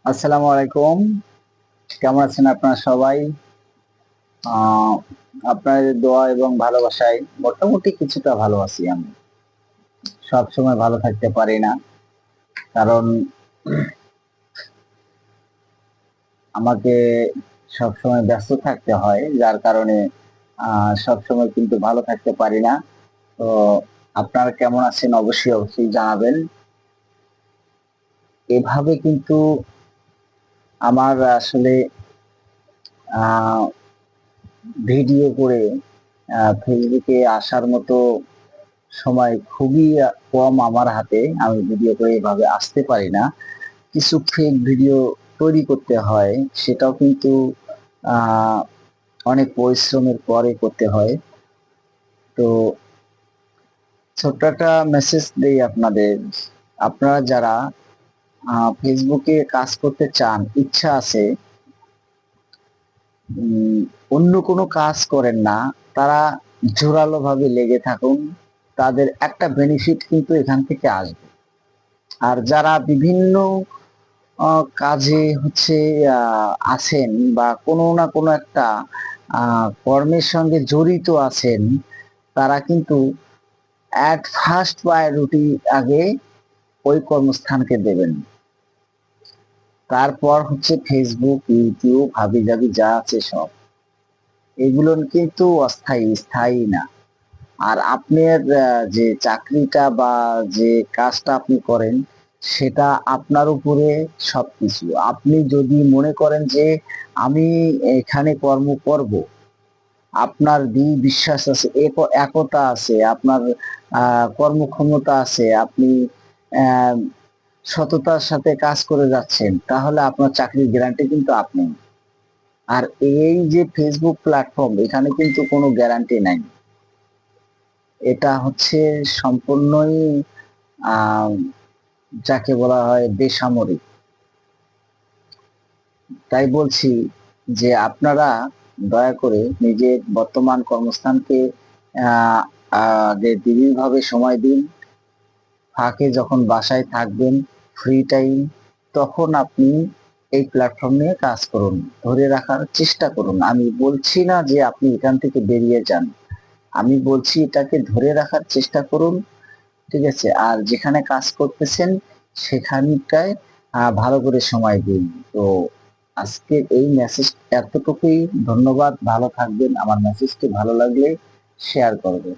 আসসালামু আলাইকুম। কেমন আছেন আপনারা সবাই? আহ আপনাদের দোয়া এবং ভালোবাসায় মোটামুটি কিছুটা ভালো আছি আমি। সব সময় ভালো থাকতে পারি না, কারণ আমাকে সব সময় ব্যস্ত থাকতে হয়, যার কারণে সব সময় কিন্তু ভালো থাকতে পারি না। তো আপনারা কেমন আছেন অবশ্যই জানাবেন। এভাবে কিন্তু আমার আসলে আহ ভিডিও করে ফেসবুকে আসার মতো সময় খুবই কম আমার হাতে। আমি ভিডিও করে এভাবে আসতে পারি না। কিছু ফেক ভিডিও তৈরি করতে হয়, সেটাও কিন্তু আহ, অনেক পরিশ্রমের পরে করতে হয়। তো ছোট্ট একটা মেসেজ দেই আপনাদের, আপনারা যারা ফেসবুকে কাজ করতে চান, ইচ্ছা আছে, উম, অন্য কোনো কাজ করেন না, তারা জোরালো ভাবে লেগে থাকুন। তাদের একটা বেনিফিট কিন্তু এখান থেকে আসবে। আর যারা বিভিন্ন কাজে হচ্ছে আছেন, বা কোনো না কোনো একটা কর্মের সঙ্গে জড়িত আছেন, তারা কিন্তু অ্যাট ফার্স্ট প্রায়োরিটি আগে ওই কর্মস্থানকে দেবেন। তারপর হচ্ছে ফেসবুক, ইউটিউব, হাবিজাবি যা আছে সব, এগুলো কিন্তু অস্থায়ী, স্থায়ী না। আর আপনার যে চাকরিটা বা যে কাজটা আপনি করেন, সেটা আপনার উপরে সবকিছু। আপনি যদি মনে করেন যে আমি এখানে কর্ম করব, আপনার দৃঢ় বিশ্বাস আছে, একতা আছে, আপনার কর্মক্ষমতা আছে, আপনি আহ, সততার সাথে কাজ করে যাচ্ছেন, তাহলে আপনার চাকরির গ্যারান্টি কিন্তু আপনি। আর এই যে ফেসবুক প্ল্যাটফর্ম, এখানে কিন্তু কোনো গ্যারান্টি নাই। এটা হচ্ছে সম্পূর্ণই আহ যাকে বলা হয় বেসামরিক। তাই বলছি যে আপনারা দয়া করে নিজের বর্তমান কর্মস্থানকে আহ আগে দৃঢ়ভাবে সময় দিন। ফাঁকে যখন বাসায় থাকবেন, ফ্রি টাইম, তখন আপনি এই প্ল্যাটফর্ম নিয়ে কাজ করুন, ধরে রাখার চেষ্টা করুন। আমি বলছি না যে আপনি এখান থেকে বেরিয়ে যান, আমি বলছি এটাকে ধরে রাখার চেষ্টা করুন। ঠিক আছে? আর যেখানে কাজ করতেছেন সেখানটায় ভালো করে সময় দিন। তো আজকে এই মেসেজ এতটুকুই। ধন্যবাদ, ভালো থাকবেন। আমার মেসেজটি ভালো লাগলে শেয়ার করবেন।